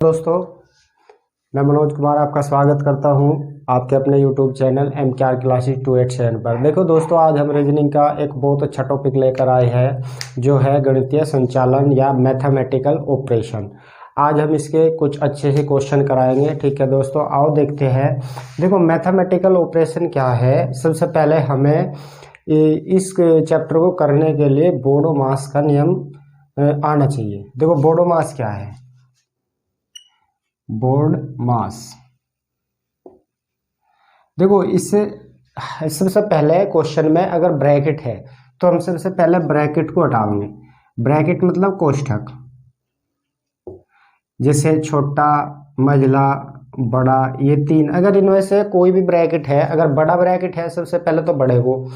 दोस्तों, मैं मनोज कुमार आपका स्वागत करता हूं आपके अपने YouTube चैनल MKR क्लासेस 287 पर। देखो दोस्तों, आज हम रीजनिंग का एक बहुत अच्छा टॉपिक लेकर आए हैं जो है गणितीय संचालन या मैथमेटिकल ऑपरेशन। आज हम इसके कुछ अच्छे से क्वेश्चन कराएंगे। ठीक है दोस्तों, आओ देखते हैं। देखो, मैथमेटिकल ऑपरेशन क्या है। सबसे पहले हमें इस चैप्टर को करने के लिए बोडोमास का नियम आना चाहिए। देखो, बोडोमास क्या है? बोर्ड मास। देखो, इससे सबसे पहले क्वेश्चन में अगर ब्रैकेट है तो हम सबसे पहले ब्रैकेट को हटाएंगे। ब्रैकेट मतलब कोष्ठक, जैसे छोटा, मझला, बड़ा, ये तीन। अगर इनमें से कोई भी ब्रैकेट है, अगर बड़ा ब्रैकेट है सबसे पहले तो बड़े को,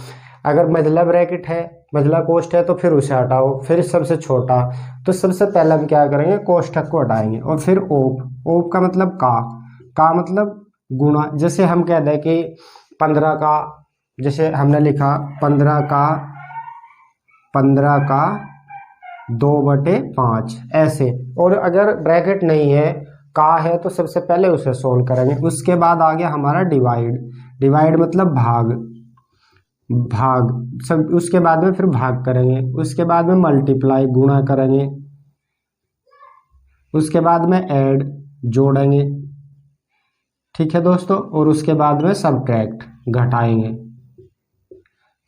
अगर मझला ब्रैकेट है, मझला कोष्ठ है तो फिर उसे हटाओ, फिर सबसे छोटा। तो सबसे पहले हम क्या करेंगे, कोष्ठक को हटाएंगे और फिर ओप। ओप का मतलब का मतलब गुणा। जैसे हम कह दें कि 15 का, जैसे हमने लिखा 15 का 2/5 ऐसे। और अगर ब्रैकेट नहीं है, का है, तो सबसे पहले उसे सोल्व करेंगे। उसके बाद आ गया हमारा डिवाइड। डिवाइड मतलब भाग सब। उसके बाद में फिर भाग करेंगे। उसके बाद में मल्टीप्लाई, गुणा करेंगे। उसके बाद में ऐड, जोड़ेंगे। ठीक है दोस्तों। और उसके बाद में सबट्रैक्ट, घटाएंगे।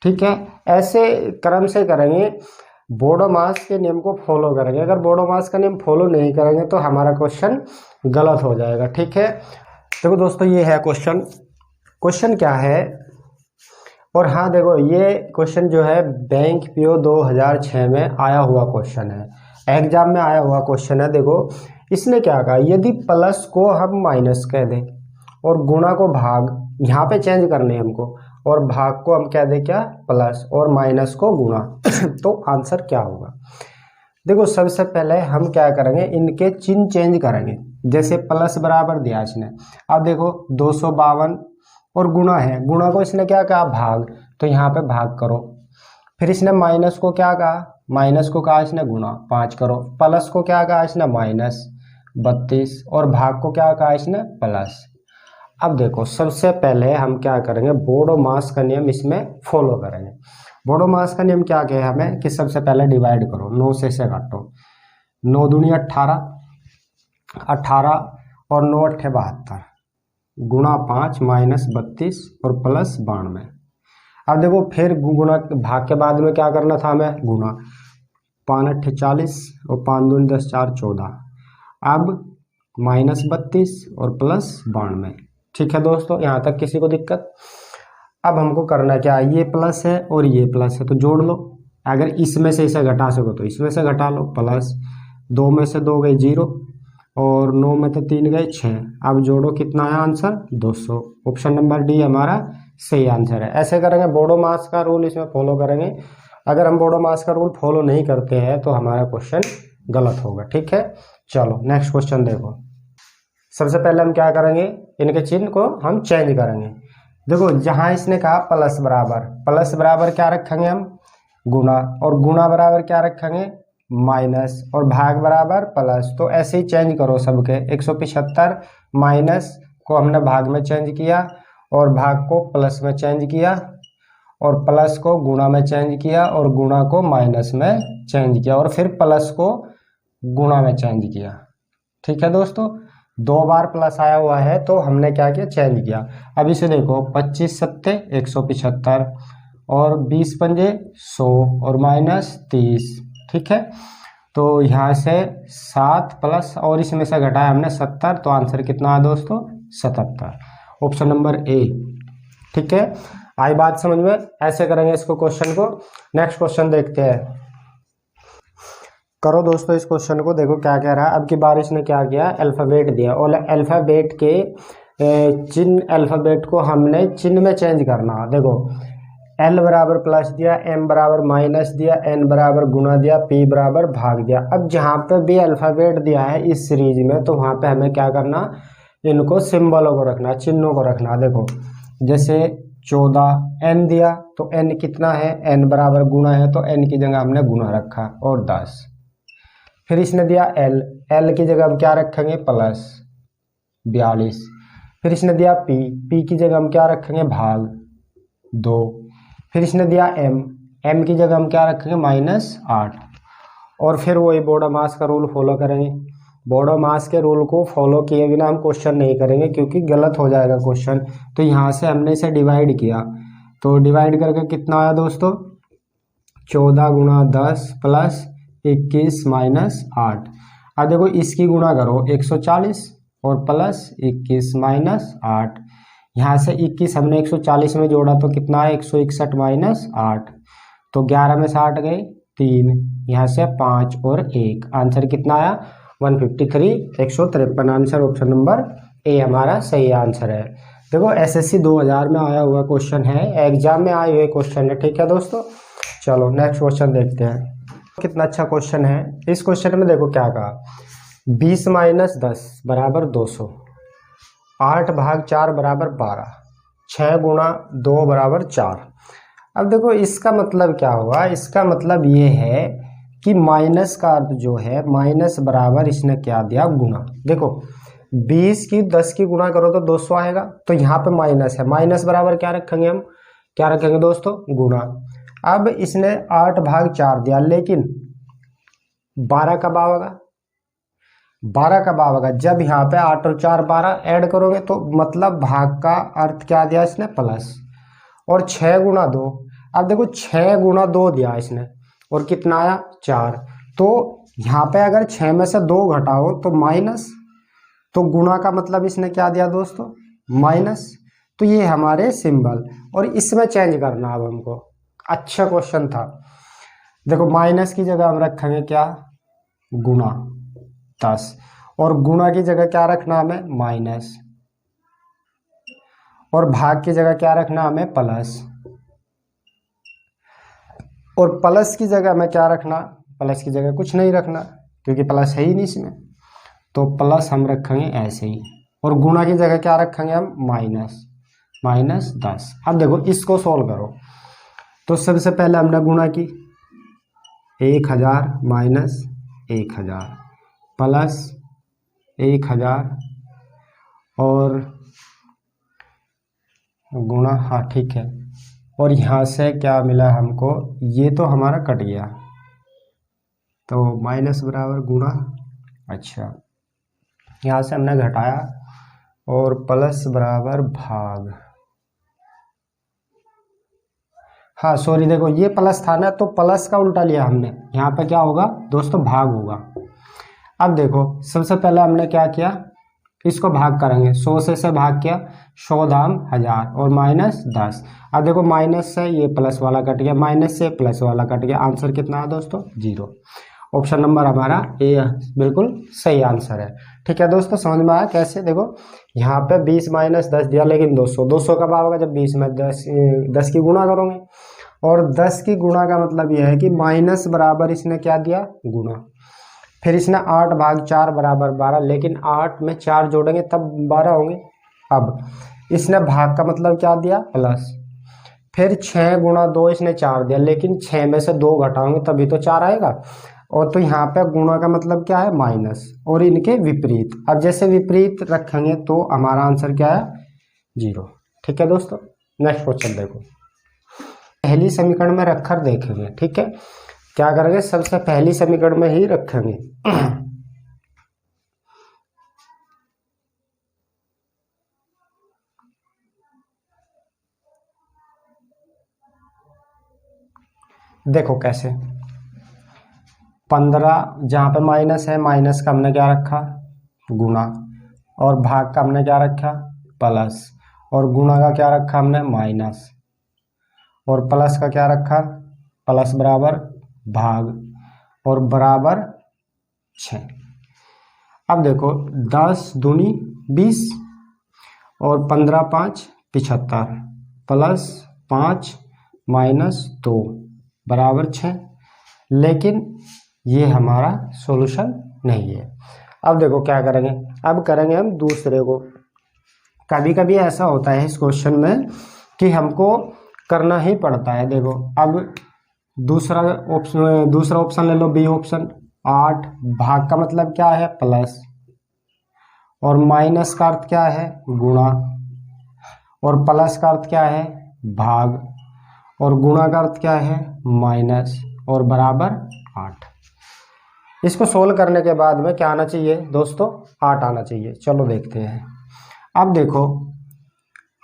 ठीक है, ऐसे क्रम से करेंगे। बोडोमास के नियम को फॉलो करेंगे। अगर बोडोमास का नियम फॉलो नहीं करेंगे तो हमारा क्वेश्चन गलत हो जाएगा। ठीक है, देखो दोस्तों, ये है क्वेश्चन। क्वेश्चन क्या है? और हाँ देखो, ये क्वेश्चन जो है बैंक पीओ 2006 में आया हुआ क्वेश्चन है, एग्जाम में आया हुआ क्वेश्चन है। देखो, इसने क्या कहा, यदि प्लस को हम माइनस कह दें और गुणा को भाग, यहाँ पे चेंज करने हमको, और भाग को हम कह दें क्या, प्लस, और माइनस को गुणा तो आंसर क्या होगा? देखो, सबसे पहले हम क्या करेंगे, इनके चिन्ह चेंज करेंगे। जैसे प्लस बराबर दिया इसने, अब देखो 252 और गुणा है, गुणा को इसने क्या कहा, भाग, तो यहाँ पे भाग करो। फिर इसने माइनस को क्या कहा, माइनस को कहा इसने गुणा, 5 करो। प्लस को क्या कहा इसने, माइनस 32, और भाग को क्या कहा इसने, प्लस। अब देखो, सबसे पहले हम क्या करेंगे, बोडोमास का नियम इसमें फॉलो करेंगे। बोडोमास का नियम क्या कहे हमें कि सबसे पहले डिवाइड करो, 9 से इसे काटो। 9 दूनी 18, 18 और 9 अट्ठे 72, गुणा 5 माइनस 32 और प्लस 92। अब देखो, फिर गुणा भाग के बाद में क्या करना था हमें, गुणा। 5 अट्ठे 40 और 5 दूनी 10, 4 14। अब माइनस 32 और प्लस 92। ठीक है दोस्तों, यहाँ तक किसी को दिक्कत? अब हमको करना क्या, ये प्लस है और ये प्लस है तो जोड़ लो। अगर इसमें से इसे घटा सको तो इसमें से घटा लो। प्लस 2 में से 2 गए 0 और 9 में से 3 गए 6। अब जोड़ो, कितना है आंसर, 200। ऑप्शन नंबर डी हमारा सही आंसर है। ऐसे करेंगे, बोडोमास का रूल इसमें फॉलो करेंगे। अगर हम बोडोमास का रूल फॉलो नहीं करते हैं तो हमारा क्वेश्चन गलत होगा। ठीक है, चलो नेक्स्ट क्वेश्चन देखो। सबसे पहले हम क्या करेंगे, इनके चिन्ह को हम चेंज करेंगे। देखो, जहां इसने कहा प्लस बराबर, प्लस बराबर क्या रखेंगे हम, गुणा, और गुणा बराबर क्या रखेंगे, माइनस, और भाग बराबर प्लस। तो ऐसे ही चेंज करो सबके। 175 माइनस को हमने भाग में चेंज किया, और भाग को प्लस में चेंज किया, और प्लस को गुणा में चेंज किया, और गुणा को माइनस में चेंज किया, और फिर प्लस को गुणा में चेंज किया। ठीक है दोस्तों, 2 बार प्लस आया हुआ है तो हमने क्या किया, चेंज किया। अब इसे देखो, 25 सत्ते 175 और 20 पंजे 100 और माइनस 30। ठीक है, तो यहाँ से 7 प्लस और इसमें से घटाया हमने 70, तो आंसर कितना है दोस्तों, 77। Option number A. ठीक है, आई बात समझ में? ऐसे करेंगे इसको, क्वेश्चन को। नेक्स्ट क्वेश्चन देखते हैं। करो दोस्तों इस क्वेश्चन को, देखो क्या कह रहा है। अब की बार इसने क्या किया, अल्फ़ाबेट दिया, और अल्फ़ाबेट के चिन्ह, अल्फ़ाबेट को हमने चिन्ह में चेंज करना। देखो, एल बराबर प्लस दिया, एम बराबर माइनस दिया, एन बराबर गुणा दिया, पी बराबर भाग दिया। अब जहाँ पे भी अल्फ़ाबेट दिया है इस सीरीज में, तो वहाँ पे हमें क्या करना, इनको सिंबलों को रखना, चिन्हों को रखना। देखो, जैसे 14 एन दिया तो एन कितना है, एन बराबर गुणा है तो एन की जगह हमने गुणा रखा, और 10। फिर इसने दिया एल, एल की जगह हम क्या रखेंगे प्लस 42। फिर इसने दिया पी, पी की जगह हम क्या रखेंगे भाग 2। फिर इसने दिया एम, एम की जगह हम क्या रखेंगे -8। और फिर वही बोडोमास का रूल फॉलो करेंगे। बोडोमास के रूल को फॉलो किए बिना हम क्वेश्चन नहीं करेंगे क्योंकि गलत हो जाएगा क्वेश्चन। तो यहाँ से हमने इसे डिवाइड किया, तो डिवाइड करके कितना आया दोस्तों 14 गुणा 10 प्लस 21 -8। अब देखो इसकी गुणा करो 140 और प्लस 21 -8। यहाँ से 21 हमने 140 में जोड़ा तो कितना है 161 -8, तो 11 में से 8 गए 3, यहाँ से 5 और 1, आंसर कितना आया 153 153। आंसर ऑप्शन नंबर ए हमारा सही आंसर है। देखो एसएससी 2000 में आया हुआ क्वेश्चन है, एग्जाम में आए हुए क्वेश्चन है। ठीक है दोस्तों, चलो नेक्स्ट क्वेश्चन देखते हैं। कितना अच्छा क्वेश्चन है। इस क्वेश्चन में देखो क्या कहा, 20 - 10 बराबर 200, 8 भाग 4 बराबर 12, 6 गुणा 2 बराबर 4। अब देखो इसका मतलब क्या हुआ, इसका मतलब ये है कि माइनस का अर्थ जो है माइनस बराबर इसने क्या दिया गुणा। देखो 20 की 10 की गुणा करो तो 200 आएगा, तो यहाँ पे माइनस है, माइनस बराबर क्या रखेंगे हम, क्या रखेंगे दोस्तों गुणा। अब इसने 8 भाग 4 दिया, लेकिन 12 कब आएगा, 12 कब आएगा जब यहाँ पे 8 और 4 12 ऐड करोगे, तो मतलब भाग का अर्थ क्या दिया इसने प्लस। और 6 गुणा 2, अब देखो 6 गुणा 2 दिया इसने और कितना आया 4, तो यहाँ पे अगर 6 में से 2 घटाओ तो माइनस, तो गुणा का मतलब इसने क्या दिया दोस्तों माइनस। तो ये हमारे सिंबल, और इसमें चेंज करना अब हमको। अच्छा क्वेश्चन था। देखो माइनस की जगह हम रखेंगे क्या गुणा 10, और गुणा की जगह क्या रखना हमें माइनस, और भाग की जगह क्या रखना हमें प्लस, और प्लस की जगह में क्या रखना, प्लस की जगह कुछ नहीं रखना क्योंकि प्लस है ही नहीं इसमें, तो प्लस हम रखेंगे ऐसे ही, और गुणा की जगह क्या रखेंगे हम -10। अब देखो इसको सोल्व करो, तो सबसे पहले हमने गुणा की 1000 - 1000 प्लस 1000 और गुणा, हाँ ठीक है, और यहाँ से क्या मिला हमको, ये तो हमारा कट गया, तो माइनस बराबर गुणा, अच्छा यहाँ से हमने घटाया, और प्लस बराबर भाग, हाँ सॉरी देखो ये प्लस था ना, तो प्लस का उल्टा लिया हमने, यहाँ पे क्या होगा दोस्तों भाग होगा। अब देखो सबसे पहले हमने क्या किया, इसको भाग करेंगे, 100 से भाग किया, 100 दाम 1000 और -10। अब देखो माइनस से ये प्लस वाला कट गया, माइनस से प्लस वाला कट गया, आंसर कितना है दोस्तों 0। ऑप्शन नंबर हमारा ए बिल्कुल सही आंसर है। ठीक है दोस्तों, समझ में आया कैसे। देखो यहाँ पे 20 - 10 दिया, लेकिन 200 कब आएगा जब 20 में 10 की गुणा करोगे, और 10 की गुणा का मतलब यह है कि माइनस बराबर इसने क्या दिया गुणा। फिर इसने 8 भाग 4 बराबर 12, लेकिन 8 में 4 जोड़ेंगे तब 12 होंगे। अब इसने भाग का मतलब क्या दिया प्लस, फिर 6 गुणा 2 इसने 4 दिया, लेकिन 6 में से 2 घटाओगे तभी तो 4 आएगा, और तो यहाँ पे गुणा का मतलब क्या है माइनस, और इनके विपरीत। अब जैसे विपरीत रखेंगे तो हमारा आंसर क्या है 0। ठीक है दोस्तों, नेक्स्ट क्वेश्चन देखो, पहली समीकरण में रखकर देखेंगे। ठीक है, क्या करेंगे सबसे पहली समीकरण में ही रखेंगे। देखो कैसे, 15 जहाँ पे माइनस है, माइनस का हमने क्या रखा गुणा, और भाग का हमने क्या रखा प्लस, और गुणा का क्या रखा हमने माइनस, और प्लस का क्या रखा प्लस बराबर भाग, और बराबर 6। अब देखो 10 दूनी 20, और 15 5 75 प्लस 5 -2 बराबर 6, लेकिन ये हमारा सॉल्यूशन नहीं है। अब देखो क्या करेंगे, अब करेंगे हम दूसरे को। कभी कभी ऐसा होता है इस क्वेश्चन में कि हमको करना ही पड़ता है। देखो अब दूसरा ऑप्शन ले लो, बी ऑप्शन, 8 भाग का मतलब क्या है प्लस, और माइनस का अर्थ क्या है गुणा, और प्लस का अर्थ क्या है भाग, और गुणा का अर्थ क्या है माइनस, और बराबर 8। इसको सोल्व करने के बाद में क्या आना चाहिए दोस्तों 8 आना चाहिए। चलो देखते हैं। अब देखो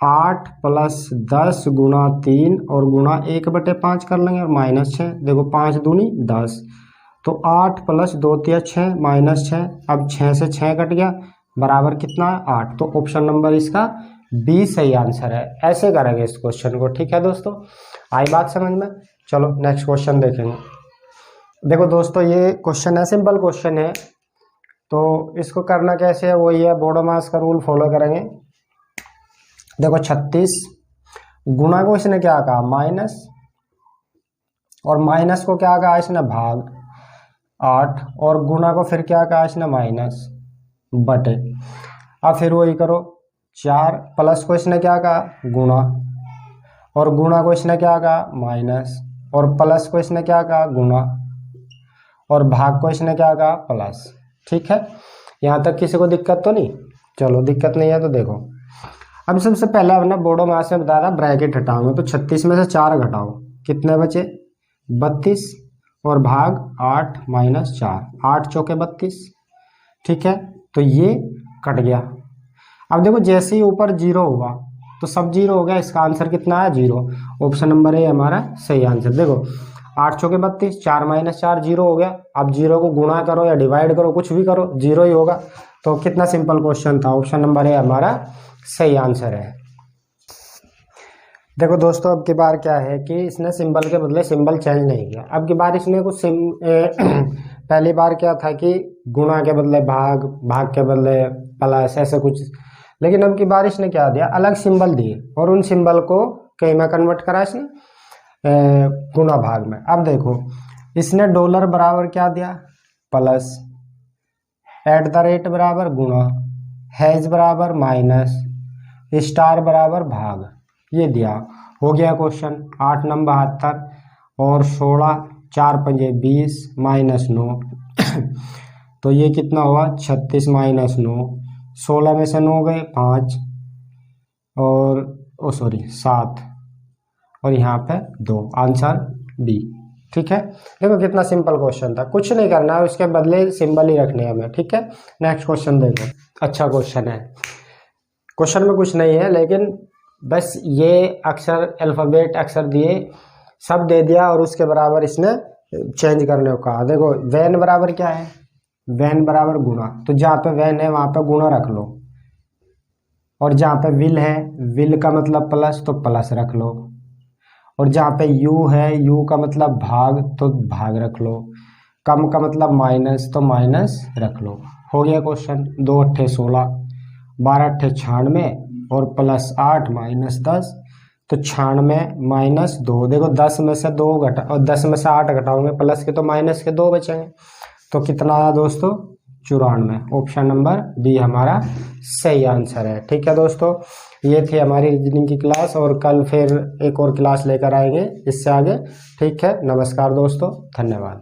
8 + 10 गुणा 3 और गुणा 1/5 कर लेंगे और -6। देखो 5 दूनी 10, तो 8 + 2 × 6 -6। अब 6 से 6 कट गया, बराबर कितना है 8। तो ऑप्शन नंबर इसका बी सही आंसर है। ऐसे करेंगे इस क्वेश्चन को। ठीक है दोस्तों, आई बात समझ में। चलो नेक्स्ट क्वेश्चन देखेंगे। देखो दोस्तों ये क्वेश्चन है, सिंपल क्वेश्चन है, तो इसको करना कैसे है वही है, बोडोमास का रूल फॉलो करेंगे। देखो 36 गुणा को इसने क्या कहा माइनस, और माइनस को क्या कहा इसने भाग 8, और गुणा को फिर क्या कहा इसने माइनस बटे। अब फिर वही करो 4 प्लस को इसने क्या कहा गुणा, और गुणा को इसने क्या कहा माइनस, और प्लस को इसने क्या कहा गुणा, और भाग को इसने क्या कहा प्लस। ठीक है, यहाँ तक किसी को दिक्कत तो नहीं? चलो दिक्कत नहीं है तो देखो, अब सबसे पहले हमने बोडोमास में बताया था ब्रैकेट हटाओगे, तो 36 में से 4 घटाओ, कितने बचे 32, और भाग 8 - 4, 8 चौके 32। ठीक है, तो ये कट गया। अब देखो जैसे ही ऊपर 0 हुआ तो सब 0 हो गया, इसका आंसर कितना है 0। ऑप्शन नंबर ए हमारा सही आंसर। देखो 8 चौके 32, 4 - 4 0 हो गया। अब 0 को गुणा करो या डिवाइड करो, कुछ भी करो 0 ही होगा। तो कितना सिंपल क्वेश्चन था, ऑप्शन नंबर ए हमारा सही आंसर है। देखो दोस्तों अब की बार क्या है कि इसने सिंबल के बदले सिंबल चेंज नहीं किया। अब की बार इसने कुछ पहली बार क्या था कि गुणा के बदले भाग, भाग के बदले प्लस, ऐसे कुछ। लेकिन अब की बार इसने क्या दिया, अलग सिंबल दिए, और उन सिंबल को कहीं में कन्वर्ट करा इसने गुणा भाग में। अब देखो इसने डॉलर बराबर क्या दिया प्लस, @ बराबर गुणा, हैज बराबर माइनस, स्टार बराबर भाग, ये दिया। हो गया क्वेश्चन। 8 9 72 और 16, 4 5 20 -9 तो ये कितना हुआ 36 -9, 16 में से 9 गए 5, और 7, और यहाँ पे 2, आंसर बी। ठीक है, देखो कितना सिंपल क्वेश्चन था, कुछ नहीं करना है, उसके बदले सिंबल ही रखने हैं हमें। ठीक है, नेक्स्ट क्वेश्चन देखो। अच्छा क्वेश्चन है, क्वेश्चन में कुछ नहीं है, लेकिन बस ये अक्षर अल्फाबेट अक्षर दिए, सब दे दिया, और उसके बराबर इसने चेंज करने को कहा। देखो वैन बराबर क्या है, वैन बराबर गुणा, तो जहाँ पे वैन है वहाँ पे गुणा रख लो, और जहाँ पे विल है, विल का मतलब प्लस, तो प्लस रख लो, और जहाँ पे यू है, यू का मतलब भाग, तो भाग रख लो, कम का मतलब माइनस, तो माइनस रख लो। हो गया क्वेश्चन। 2 8 16, 12 8 96, और +8 - 10, तो 96 - 2। देखो 10 में से 2 घटा, और 10 में से 8 घटाओगे प्लस के, तो माइनस के 2 बचेंगे। तो कितना आया दोस्तों 94। ऑप्शन नंबर बी हमारा सही आंसर है। ठीक है दोस्तों, ये थी हमारी रीजनिंग की क्लास, और कल फिर एक और क्लास लेकर आएंगे इससे आगे। ठीक है, नमस्कार दोस्तों, धन्यवाद।